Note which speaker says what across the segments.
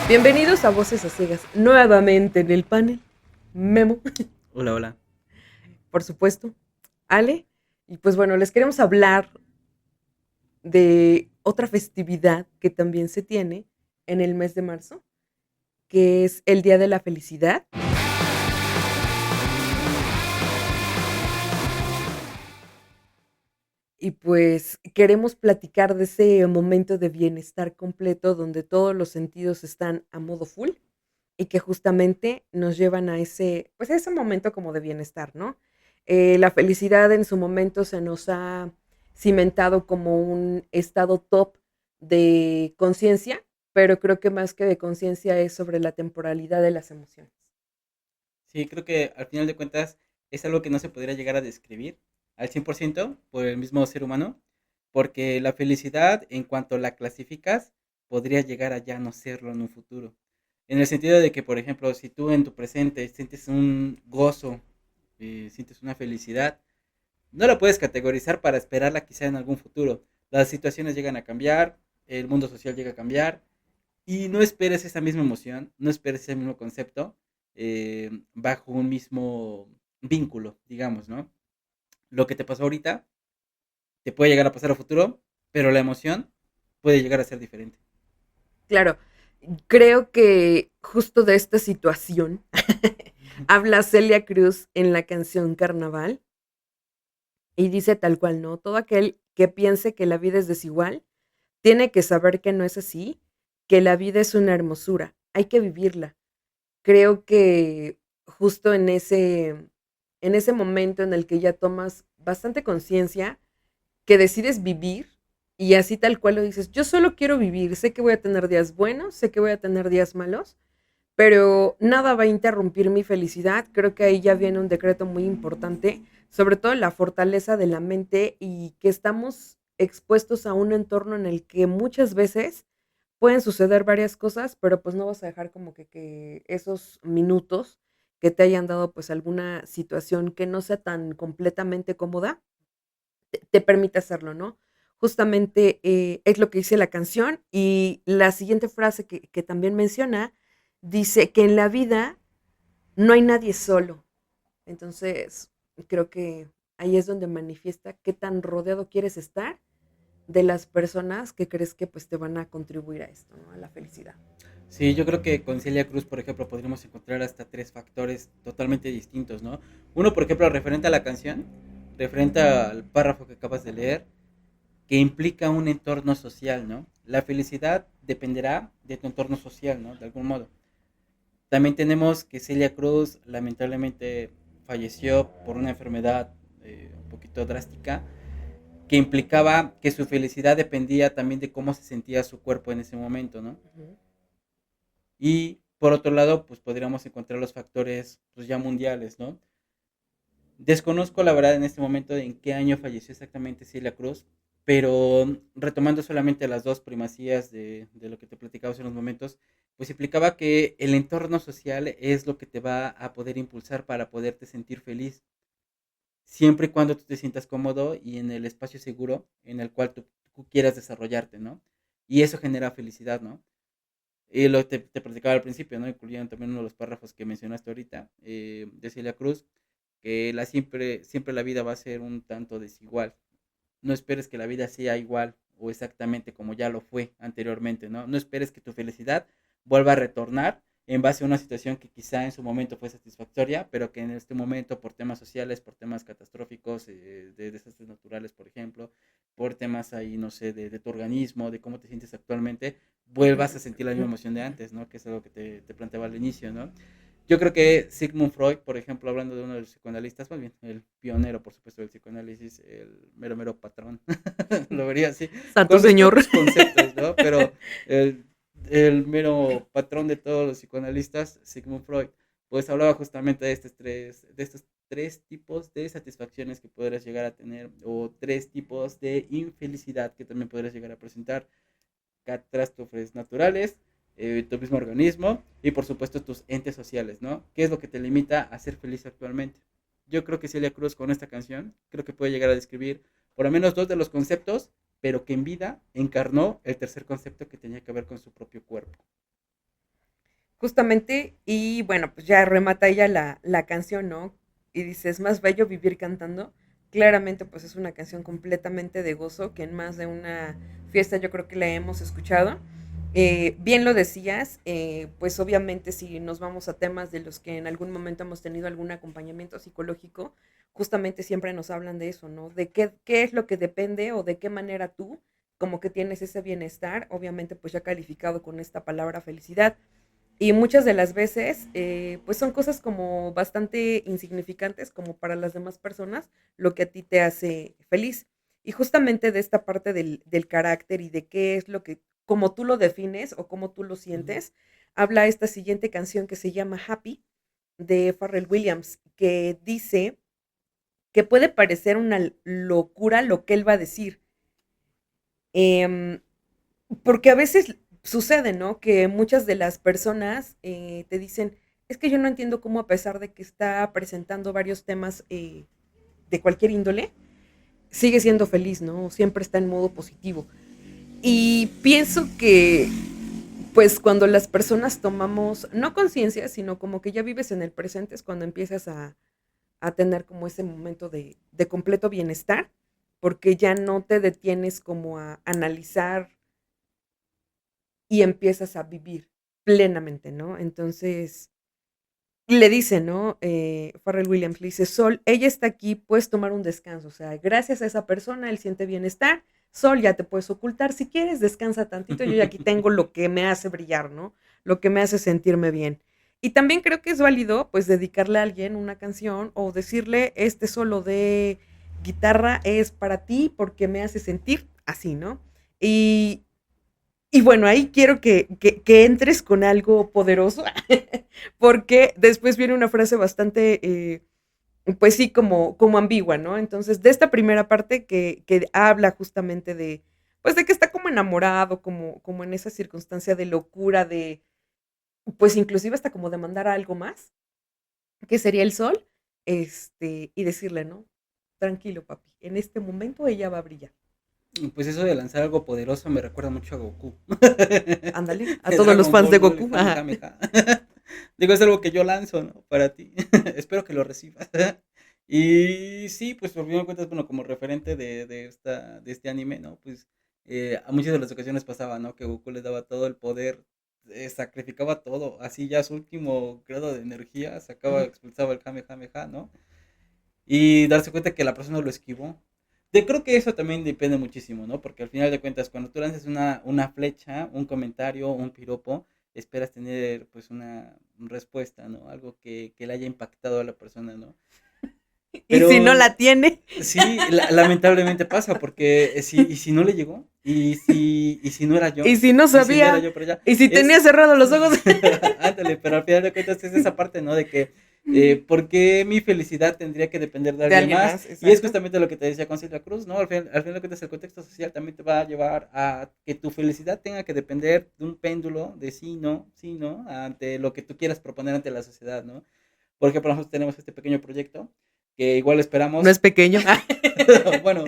Speaker 1: Bienvenidos a Voces a Ciegas, nuevamente en el panel. Memo,
Speaker 2: Hola, hola.
Speaker 1: por supuesto, Ale. Y pues bueno, les queremos hablar de otra festividad que también se tiene en el mes de marzo, que es el Día de la Felicidad. Y pues queremos platicar de ese momento de bienestar completo donde todos los sentidos están a modo full y que justamente nos llevan a pues a ese momento como de bienestar, ¿no? La felicidad en su momento se nos ha cimentado como un estado top de conciencia, pero creo que más que de conciencia es sobre la temporalidad de las emociones.
Speaker 2: Sí, creo que al final de cuentas es algo que no se podría llegar a describir al 100% por el mismo ser humano, porque la felicidad, en cuanto la clasificas, podría llegar a ya no serlo en un futuro. En el sentido de que, por ejemplo, si tú en tu presente sientes un gozo, sientes una felicidad, no la puedes categorizar para esperarla quizá en algún futuro. Las situaciones llegan a cambiar, el mundo social llega a cambiar. Y no esperes esa misma emoción, no esperes ese mismo concepto bajo un mismo vínculo, digamos, ¿no? Lo que te pasó ahorita te puede llegar a pasar a futuro, pero la emoción puede llegar a ser diferente.
Speaker 1: Claro, creo que justo de esta situación habla Celia Cruz en la canción Carnaval y dice tal cual, ¿no? Todo aquel que piense que la vida es desigual tiene que saber que no es así, que la vida es una hermosura, hay que vivirla. Creo que justo en ese momento en el que ya tomas bastante conciencia, que decides vivir y así tal cual lo dices, yo solo quiero vivir, sé que voy a tener días buenos, sé que voy a tener días malos, pero nada va a interrumpir mi felicidad. Creo que ahí ya viene un decreto muy importante, sobre todo la fortaleza de la mente y que estamos expuestos a un entorno en el que muchas veces pueden suceder varias cosas, pero pues no vas a dejar como que esos minutos que te hayan dado pues alguna situación que no sea tan completamente cómoda, te permite hacerlo, ¿no? Justamente es lo que dice la canción y la siguiente frase que también menciona dice que en la vida no hay nadie solo. Entonces, creo que ahí es donde manifiesta qué tan rodeado quieres estar de las personas que crees que pues te van a contribuir a esto, ¿no? A la felicidad.
Speaker 2: Sí, yo creo que con Celia Cruz, por ejemplo, podríamos encontrar hasta tres factores totalmente distintos, ¿no? Uno, por ejemplo, referente a la canción, referente al párrafo que acabas de leer, que implica un entorno social, ¿no? La felicidad dependerá de tu entorno social, ¿no? De algún modo. También tenemos que Celia Cruz lamentablemente falleció por una enfermedad un poquito drástica que implicaba que su felicidad dependía también de cómo se sentía su cuerpo en ese momento, ¿no?
Speaker 1: Ujú.
Speaker 2: Y por otro lado, pues podríamos encontrar los factores pues ya mundiales, ¿no? Desconozco la verdad en este momento en qué año falleció exactamente Celia Cruz, pero retomando solamente las dos primacías de lo que te platicaba hace unos momentos, pues implicaba que el entorno social es lo que te va a poder impulsar para poderte sentir feliz, siempre y cuando tú te sientas cómodo y en el espacio seguro en el cual tú quieras desarrollarte, ¿no? Y eso genera felicidad, ¿no? Y lo que te platicaba al principio, ¿no? Incluyendo también uno de los párrafos que mencionaste ahorita, de Celia Cruz, que siempre la vida va a ser un tanto desigual. No esperes que la vida sea igual o exactamente como ya lo fue anteriormente, ¿no? No esperes que tu felicidad vuelva a retornar en base a una situación que quizá en su momento fue satisfactoria, pero que en este momento por temas sociales, por temas catastróficos, de desastres naturales, por ejemplo, por temas ahí, no sé, de tu organismo, de cómo te sientes actualmente, vuelvas a sentir la misma emoción de antes, ¿no? Que es algo que te planteaba al inicio, ¿no? Yo creo que Sigmund Freud, por ejemplo, hablando de uno de los psicoanalistas, más bien, el pionero, por supuesto, del psicoanálisis, el mero mero patrón, lo vería así,
Speaker 1: Santo
Speaker 2: con sus
Speaker 1: señor.
Speaker 2: propios conceptos, ¿no? Pero el, el mero patrón de todos los psicoanalistas, Sigmund Freud, pues hablaba justamente de estos tres tipos de satisfacciones que podrías llegar a tener, o tres tipos de infelicidad que también podrías llegar a presentar: catástrofes naturales, tu mismo organismo y por supuesto tus entes sociales, ¿no? ¿Qué es lo que te limita a ser feliz actualmente? Yo creo que Celia Cruz con esta canción creo que puede llegar a describir por lo menos dos de los conceptos, pero que en vida encarnó el tercer concepto que tenía que ver con su propio cuerpo.
Speaker 1: Justamente, y bueno, pues ya remata ella la canción, ¿no? Y dice, es más bello vivir cantando. Claramente, pues es una canción completamente de gozo, que en más de una fiesta yo creo que la hemos escuchado. Bien lo decías, pues obviamente si nos vamos a temas de los que en algún momento hemos tenido algún acompañamiento psicológico, justamente siempre nos hablan de eso, ¿no? De qué es lo que depende o de qué manera tú como que tienes ese bienestar, obviamente pues ya calificado con esta palabra felicidad. Y muchas de las veces, pues son cosas como bastante insignificantes como para las demás personas, lo que a ti te hace feliz. Y justamente de esta parte del carácter y de qué es lo que, como tú lo defines o cómo tú lo
Speaker 2: Ujú.
Speaker 1: sientes, habla esta siguiente canción que se llama Happy de Pharrell Williams, que dice que puede parecer una locura lo que él va a decir. Em, Porque a veces sucede, ¿no? Que muchas de las personas te dicen, es que yo no entiendo cómo a pesar de que está presentando varios temas de cualquier índole, sigue siendo feliz, ¿no? Siempre está en modo positivo. Y pienso que, pues cuando las personas tomamos, no conciencia, sino como que ya vives en el presente, es cuando empiezas a tener como ese momento de completo bienestar, porque ya no te detienes como a analizar y empiezas a vivir plenamente, ¿no? Entonces, le dice, ¿no? Pharrell Williams le dice, Sol, ella está aquí, puedes tomar un descanso, o sea, gracias a esa persona, él siente bienestar, Sol, ya te puedes ocultar, si quieres, descansa tantito, yo ya aquí tengo lo que me hace brillar, ¿no? Lo que me hace sentirme bien. Y también creo que es válido, pues, dedicarle a alguien una canción o decirle, este solo de guitarra es para ti porque me hace sentir así, ¿no? Y, y bueno, ahí quiero que entres con algo poderoso, porque después viene una frase bastante, pues sí, como ambigua, ¿no? Entonces, de esta primera parte que habla justamente de, pues de que está como enamorado, como en esa circunstancia de locura, de, pues inclusive hasta como demandar algo más, que sería el sol, y decirle, ¿no? Tranquilo, papi, en este momento ella va a brillar.
Speaker 2: Pues eso de lanzar algo poderoso me recuerda mucho a Goku.
Speaker 1: Ándale, a
Speaker 2: De
Speaker 1: todos los
Speaker 2: Dragon
Speaker 1: fans de
Speaker 2: Ball, ¿no? El
Speaker 1: Goku. Ajá.
Speaker 2: Kamehameha. Digo, es algo que yo lanzo, ¿no? Para ti. Espero que lo recibas. Y sí, pues por fin de cuentas, bueno, como referente de este anime, ¿no? Pues a muchas de las ocasiones pasaba, ¿no? Que Goku le daba todo el poder, sacrificaba todo, así ya su último grado de energía, sacaba,
Speaker 1: Ujú.
Speaker 2: expulsaba el Kamehameha, ¿no? Y darse cuenta que la persona lo esquivó. Yo creo que eso también depende muchísimo, ¿no? Porque al final de cuentas, cuando tú lanzas una flecha, un comentario, un piropo, esperas tener pues una respuesta, ¿no? Algo que le haya impactado a la persona, ¿no?
Speaker 1: Y si no
Speaker 2: Pero
Speaker 1: la tiene,
Speaker 2: sí, lamentablemente pasa, porque si no le llegó, y si no era
Speaker 1: y
Speaker 2: yo,
Speaker 1: si no
Speaker 2: y si no era
Speaker 1: sabía,
Speaker 2: yo por allá,
Speaker 1: y si tenía
Speaker 2: es,
Speaker 1: cerrados los ojos.
Speaker 2: ándale, pero al final de cuentas es esa parte, ¿no? De que, ¿por qué mi felicidad tendría que depender de
Speaker 1: De
Speaker 2: alguien
Speaker 1: alguien
Speaker 2: más?
Speaker 1: más,
Speaker 2: Y es
Speaker 1: exacto.
Speaker 2: justamente lo que te decía con Silvia Cruz, ¿no? Al final de cuentas el contexto social también te va a llevar a que tu felicidad tenga que depender de un péndulo de sí, no, ante lo que tú quieras proponer ante la sociedad, ¿no? Por ejemplo, nosotros tenemos este pequeño proyecto que igual
Speaker 1: No es
Speaker 2: esperamos.
Speaker 1: pequeño.
Speaker 2: Bueno,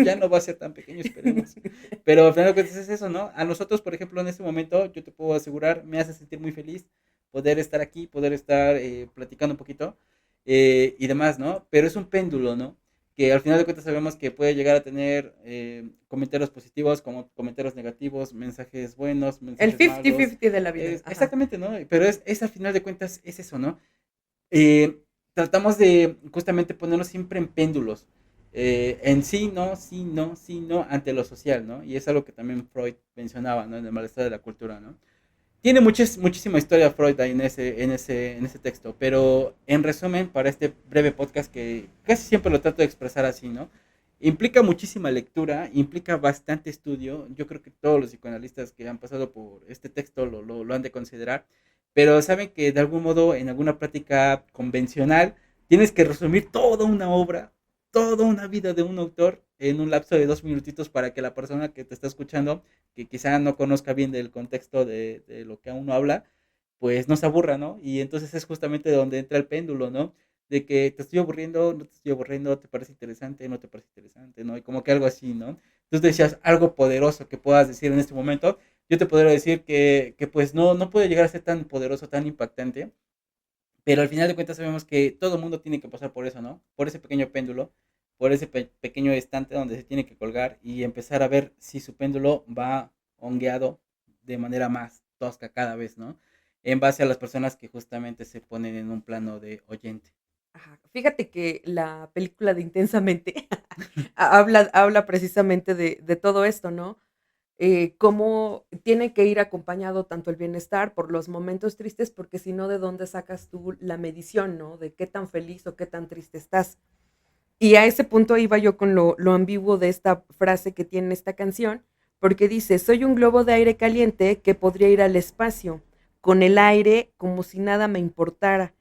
Speaker 2: ya no va a ser tan pequeño, esperemos. Pero al final de cuentas es eso, ¿no? A nosotros, por ejemplo, en este momento, yo te puedo asegurar, me hace sentir muy feliz poder estar aquí, poder estar platicando un poquito y demás, ¿no? Pero es un péndulo, ¿no? Que al final de cuentas sabemos que puede llegar a tener comentarios positivos como comentarios negativos, mensajes buenos,
Speaker 1: El
Speaker 2: mensajes malos.
Speaker 1: 50-50 de la vida. Ajá.
Speaker 2: Exactamente, ¿no? Pero es al final de cuentas es eso, ¿no? eh, Tratamos de justamente ponernos siempre en péndulos, en sí, no, sí, no, sí, no, ante lo social, ¿no? Y es algo que también Freud mencionaba, ¿no? En el malestar de la cultura, ¿no? Tiene muchísima historia Freud ahí en ese texto, pero en resumen, para este breve podcast que casi siempre lo trato de expresar así, ¿no? Implica muchísima lectura, implica bastante estudio. Yo creo que todos los psicoanalistas que han pasado por este texto lo han de considerar, pero saben que de algún modo en alguna práctica convencional tienes que resumir toda una obra, toda una vida de un autor en un lapso de 2 minutitos para que la persona que te está escuchando, que quizá no conozca bien del contexto de lo que uno habla, pues no se aburra, ¿no? Y entonces es justamente donde entra el péndulo, ¿no? De que te estoy aburriendo, no te estoy aburriendo, te parece interesante, no te parece interesante, ¿no? Y como que algo así, ¿no? Entonces decías algo poderoso que puedas decir en este momento, yo te podría decir que pues no puede llegar a ser tan poderoso, tan impactante, pero al final de cuentas sabemos que todo el mundo tiene que pasar por eso, ¿no? Por ese pequeño péndulo, por ese pequeño estante donde se tiene que colgar y empezar a ver si su péndulo va hongueado de manera más tosca cada vez, ¿no? En base a las personas que justamente se ponen en un plano de oyente.
Speaker 1: Ajá. Fíjate que la película de Intensamente habla precisamente de todo esto, ¿no? Cómo tiene que ir acompañado tanto el bienestar por los momentos tristes, porque si no, ¿de dónde sacas tú la medición, ¿no? De qué tan feliz o qué tan triste estás. Y a ese punto iba yo con lo ambiguo de esta frase que tiene esta canción, porque dice, soy un globo de aire caliente que podría ir al espacio, con el aire como si nada me importara.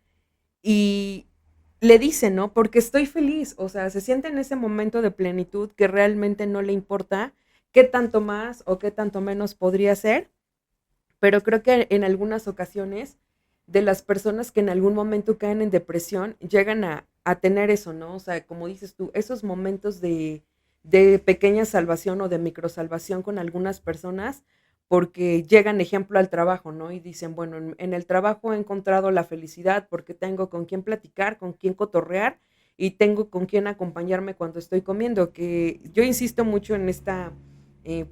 Speaker 1: Y le dice, ¿no? Porque estoy feliz, o sea, se siente en ese momento de plenitud que realmente no le importa qué tanto más o qué tanto menos podría ser, pero creo que en algunas ocasiones de las personas que en algún momento caen en depresión llegan a tener eso, ¿no? O sea, como dices tú, esos momentos de pequeña salvación o de microsalvación con algunas personas porque llegan, ejemplo, al trabajo, ¿no? Y dicen, bueno, en el trabajo he encontrado la felicidad porque tengo con quién platicar, con quién cotorrear y tengo con quién acompañarme cuando estoy comiendo, que yo insisto mucho en esta,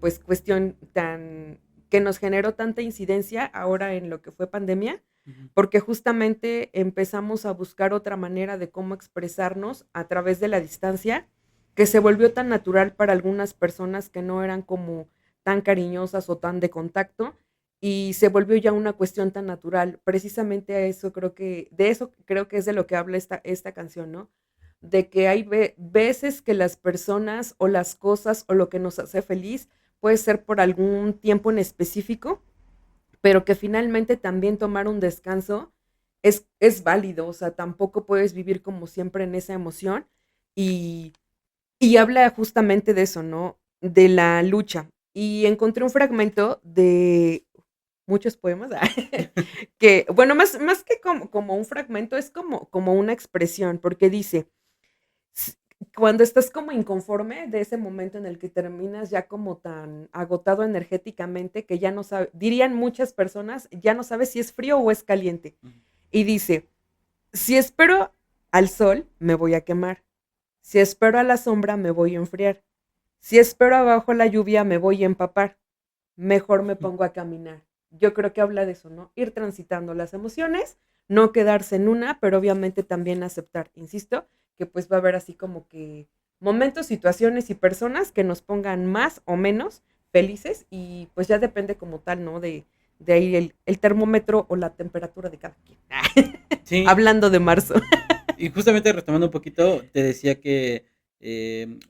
Speaker 1: pues, cuestión tan que nos generó tanta incidencia ahora en lo que fue pandemia,
Speaker 2: Ujú.
Speaker 1: porque justamente empezamos a buscar otra manera de cómo expresarnos a través de la distancia, que se volvió tan natural para algunas personas que no eran como tan cariñosas o tan de contacto, y se volvió ya una cuestión tan natural. Precisamente a eso creo que, de eso creo que es de lo que habla esta canción, ¿no? De que hay veces que las personas o las cosas o lo que nos hace feliz puede ser por algún tiempo en específico, pero que finalmente también tomar un descanso es válido, o sea, tampoco puedes vivir como siempre en esa emoción y, y habla justamente de eso, ¿no? De la lucha. Y encontré un fragmento de muchos poemas, que, bueno, más que como un fragmento, es como una expresión, porque dice, S cuando estás como inconforme de ese momento en el que terminas ya como tan agotado energéticamente que ya no sabe dirían muchas personas, ya no sabes si es frío o es caliente.
Speaker 2: Ujú.
Speaker 1: Y dice: "Si espero al sol, me voy a quemar. Si espero a la sombra, me voy a enfriar. Si espero abajo la lluvia, me voy a empapar. Mejor me pongo a caminar". Yo creo que habla de eso, ¿no? Ir transitando las emociones, no quedarse en una, pero obviamente también aceptar, insisto, que pues va a haber así como que momentos, situaciones y personas que nos pongan más o menos felices y pues ya depende como tal, ¿no? De ahí el termómetro o la temperatura de cada quien.
Speaker 2: Sí,
Speaker 1: Hablando de marzo.
Speaker 2: y justamente retomando un poquito, te decía que,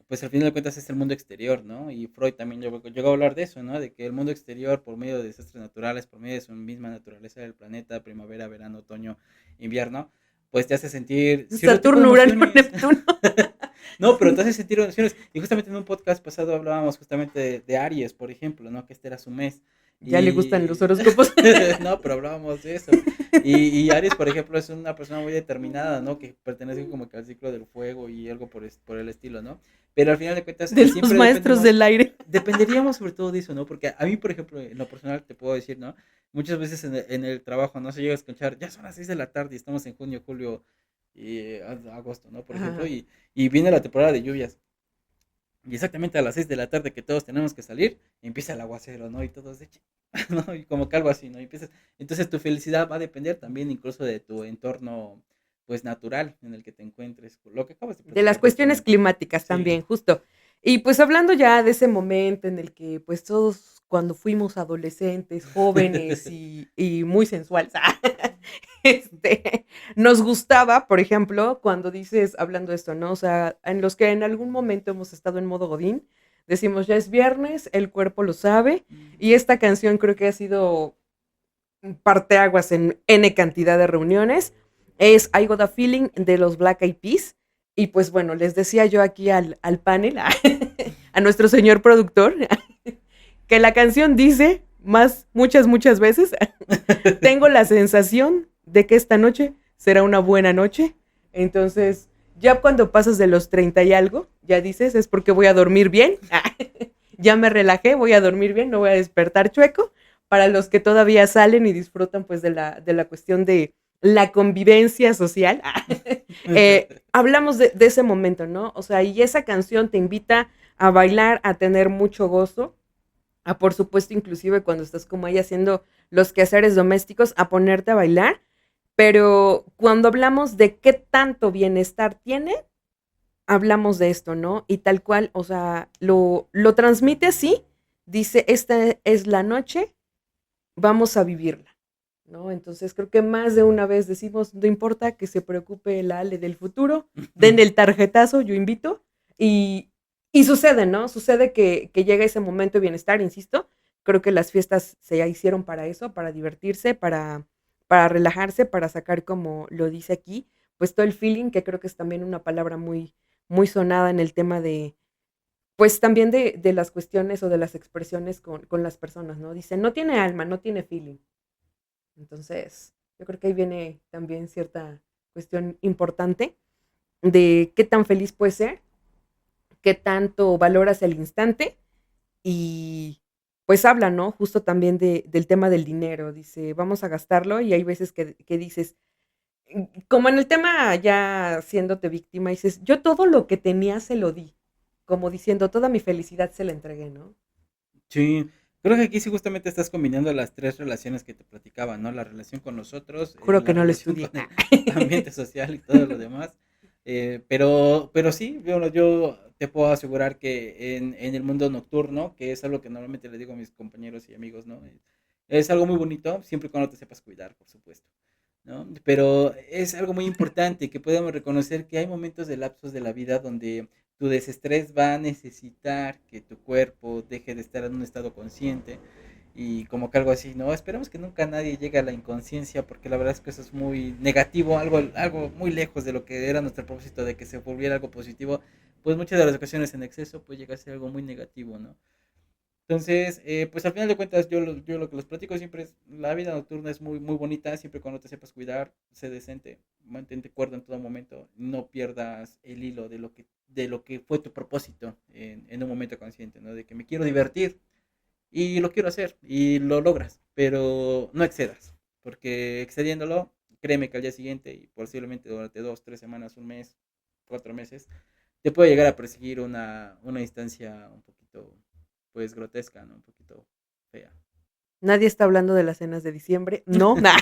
Speaker 2: pues, al final de cuentas es el mundo exterior, ¿no? Y Freud también llegó a hablar de eso, ¿no? De que el mundo exterior, por medio de desastres naturales, por medio de su misma naturaleza del planeta, primavera, verano, otoño, invierno, pues, te hace sentir cierto tipo de
Speaker 1: Saturno, Urano,
Speaker 2: emociones.
Speaker 1: Neptuno.
Speaker 2: No, pero te hace sentir emociones. Y justamente en un podcast pasado hablábamos justamente de Aries, por ejemplo, ¿no? Que este era su mes.
Speaker 1: Ya le gustan los
Speaker 2: Y
Speaker 1: horóscopos.
Speaker 2: no, pero hablábamos de eso. Y Aries, por ejemplo, es una persona muy determinada, ¿no? Que pertenece como que al ciclo del fuego y algo por el estilo, ¿no? Pero al final de cuentas,
Speaker 1: De los
Speaker 2: siempre
Speaker 1: maestros del aire.
Speaker 2: dependeríamos sobre todo de eso, ¿no? Porque a mí, por ejemplo, en lo personal te puedo decir, ¿no? Muchas veces en el trabajo no se llega a escuchar, ya son las 6 de la tarde y estamos en junio, julio y agosto, ¿no? Por ejemplo,
Speaker 1: Ajá.
Speaker 2: y viene la temporada de lluvias. Y exactamente a las 6 de la tarde que todos tenemos que salir, empieza el aguacero, ¿no? Y todos de ¿no? Y como que algo así, ¿no? Y empiezas, entonces tu felicidad va a depender también incluso de tu entorno, pues natural en el que te encuentres, lo que acabas de
Speaker 1: De las
Speaker 2: platicar
Speaker 1: cuestiones
Speaker 2: justamente.
Speaker 1: climáticas
Speaker 2: Sí,
Speaker 1: también, justo. Y pues hablando ya de ese momento en el que pues todos cuando fuimos adolescentes, jóvenes y muy sensuales, este, nos gustaba, por ejemplo, cuando dices, hablando de esto, ¿no? O sea, en los que en algún momento hemos estado en modo godín, decimos, ya es viernes, el cuerpo lo sabe, y esta canción creo que ha sido parteaguas en N cantidad de reuniones, es I Got a Feeling de los Black Eyed Peas. Y pues bueno, les decía yo aquí al panel, a nuestro señor productor, que la canción dice muchas veces, tengo la sensación de que esta noche será una buena noche. Entonces, ya cuando pasas de los 30 y algo, ya dices, es porque voy a dormir bien. ya me relajé, voy a dormir bien, no voy a despertar chueco. Para los que todavía salen y disfrutan pues de la cuestión de la convivencia social, hablamos de ese momento, ¿no? O sea, y esa canción te invita a bailar, a tener mucho gozo, a por supuesto inclusive cuando estás como ahí haciendo los quehaceres domésticos, a ponerte a bailar, pero cuando hablamos de qué tanto bienestar tiene, hablamos de esto, ¿no? Y tal cual, o sea, lo transmite así, dice, esta es la noche, vamos a vivirla, ¿no? Entonces creo que más de una vez decimos, no importa que se preocupe la Ale del futuro, den el tarjetazo, yo invito, y, y sucede, ¿no? Sucede que llega ese momento de bienestar, insisto, creo que las fiestas se hicieron para eso, para divertirse, para relajarse, para sacar, como lo dice aquí, pues todo el feeling, que creo que es también una palabra muy, muy sonada en el tema de, pues también de las cuestiones o de las expresiones con las personas, ¿no? Dicen, no tiene alma, no tiene feeling. Entonces, yo creo que ahí viene también cierta cuestión importante de qué tan feliz puedes ser, qué tanto valoras el instante y pues habla, ¿no? Justo también del tema del dinero. Dice, vamos a gastarlo y hay veces que dices, como en el tema ya siéndote víctima, dices, yo todo lo que tenía se lo di, como diciendo, toda mi felicidad se la entregué, ¿no?
Speaker 2: Sí, creo que aquí sí justamente estás combinando las tres relaciones que te platicaba, ¿no? La relación con nosotros,
Speaker 1: Juro que
Speaker 2: la
Speaker 1: no lo
Speaker 2: relación con
Speaker 1: estudié.
Speaker 2: el ambiente social y todo lo demás. Pero sí, yo te puedo asegurar que en el mundo nocturno, que es algo que normalmente le digo a mis compañeros y amigos, ¿no? Es algo muy bonito, siempre y cuando te sepas cuidar, por supuesto, ¿no? Pero es algo muy importante que podemos reconocer que hay momentos de lapsos de la vida donde tu desestrés va a necesitar que tu cuerpo deje de estar en un estado consciente y como que algo así, ¿no? Esperemos que nunca nadie llegue a la inconsciencia porque la verdad es que eso es muy negativo, algo muy lejos de lo que era nuestro propósito de que se volviera algo positivo, pues muchas de las ocasiones en exceso pues llega a ser algo muy negativo, ¿no? Entonces, pues al final de cuentas, yo lo que les platico siempre es, la vida nocturna es muy, muy bonita, siempre cuando te sepas cuidar, sé decente, mantente cuerdo en todo momento, no pierdas el hilo de lo que fue tu propósito en un momento consciente, ¿no? De que me quiero divertir y lo quiero hacer y lo logras, pero no excedas, porque excediéndolo, créeme que al día siguiente y posiblemente durante 2, 3 semanas, un mes, 4 meses, te puede llegar a perseguir una instancia un poquito, pues, grotesca, ¿no? Un poquito fea.
Speaker 1: Nadie está hablando de las cenas de diciembre, no, nah.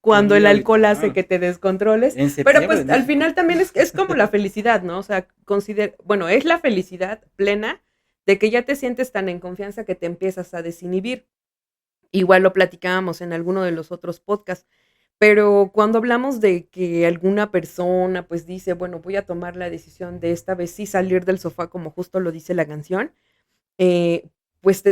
Speaker 1: Cuando
Speaker 2: Sí,
Speaker 1: el alcohol
Speaker 2: ahorita,
Speaker 1: hace que te descontroles,
Speaker 2: en
Speaker 1: pero
Speaker 2: septiembre
Speaker 1: pues
Speaker 2: en
Speaker 1: al
Speaker 2: México.
Speaker 1: final también es como la felicidad, ¿no? O sea, bueno, es la felicidad plena de que ya te sientes tan en confianza que te empiezas a desinhibir. Igual lo platicábamos en alguno de los otros podcasts, pero cuando hablamos de que alguna persona pues dice, bueno, voy a tomar la decisión de esta vez sí salir del sofá como justo lo dice la canción, pues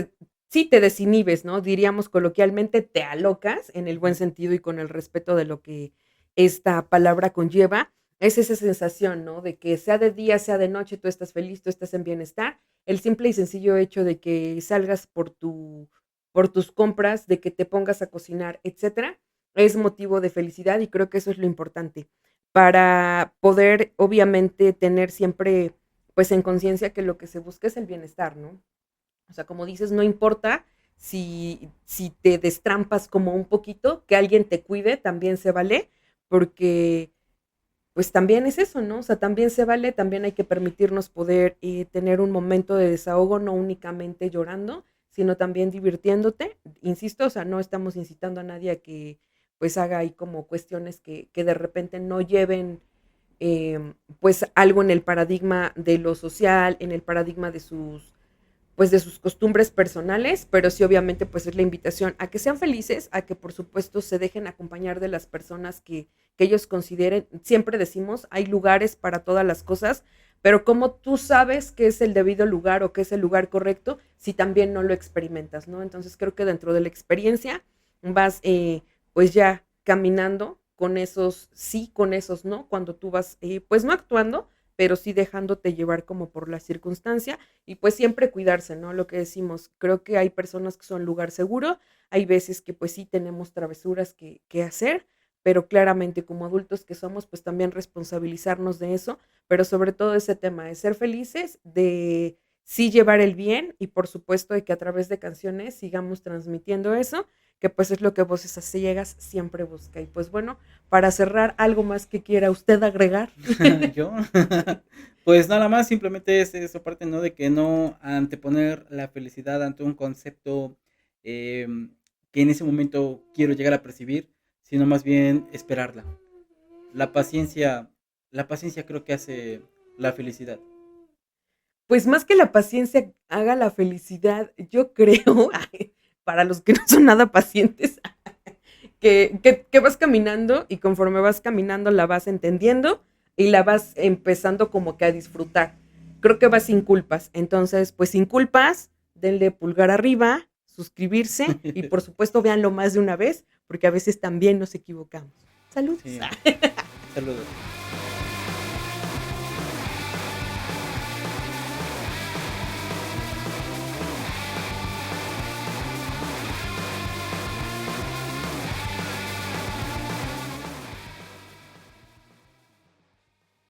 Speaker 1: sí te desinhibes, ¿no? Diríamos coloquialmente, te alocas en el buen sentido y con el respeto de lo que esta palabra conlleva. Es esa sensación, ¿no? De que sea de día, sea de noche, tú estás feliz, tú estás en bienestar. El simple y sencillo hecho de que salgas por tus compras, de que te pongas a cocinar, etcétera, es motivo de felicidad y creo que eso es lo importante para poder, obviamente, tener siempre, pues, en conciencia que lo que se busca es el bienestar, ¿no? O sea, como dices, no importa si te destrampas como un poquito, que alguien te cuide, también se vale, porque pues también es eso, ¿no? O sea, también se vale, también hay que permitirnos poder tener un momento de desahogo, no únicamente llorando, sino también divirtiéndote. Insisto, o sea, no estamos incitando a nadie a que pues haga ahí como cuestiones que de repente no lleven pues algo en el paradigma de lo social, en el paradigma de pues de sus costumbres personales, pero sí obviamente pues es la invitación a que sean felices, a que por supuesto se dejen acompañar de las personas que ellos consideren. Siempre decimos, hay lugares para todas las cosas, pero ¿cómo tú sabes qué es el debido lugar o qué es el lugar correcto si también no lo experimentas, ¿no? Entonces creo que dentro de la experiencia vas pues ya caminando con esos sí, con esos no, cuando tú vas pues no actuando, pero sí dejándote llevar como por la circunstancia y pues siempre cuidarse, ¿no? Lo que decimos, creo que hay personas que son lugar seguro, hay veces que pues sí tenemos travesuras que hacer, pero claramente como adultos que somos, pues también responsabilizarnos de eso, pero sobre todo ese tema de ser felices, sí llevar el bien y por supuesto de que a través de canciones sigamos transmitiendo eso, que pues es lo que Voces a Ciegas siempre busca. Y pues bueno, para cerrar, ¿algo más que quiera usted agregar?
Speaker 2: Yo, pues nada más, simplemente es esa parte, ¿no? De que no anteponer la felicidad ante un concepto que en ese momento quiero llegar a percibir, sino más bien esperarla. La paciencia, la paciencia creo que hace la felicidad.
Speaker 1: Pues más que la paciencia haga la felicidad, yo creo, para los que no son nada pacientes, que vas caminando y conforme vas caminando la vas entendiendo y la vas empezando como que a disfrutar. Creo que vas sin culpas. Entonces, pues sin culpas, denle pulgar arriba, suscribirse y por supuesto véanlo más de una vez porque a veces también nos equivocamos. Saludos.
Speaker 2: Sí, saludos.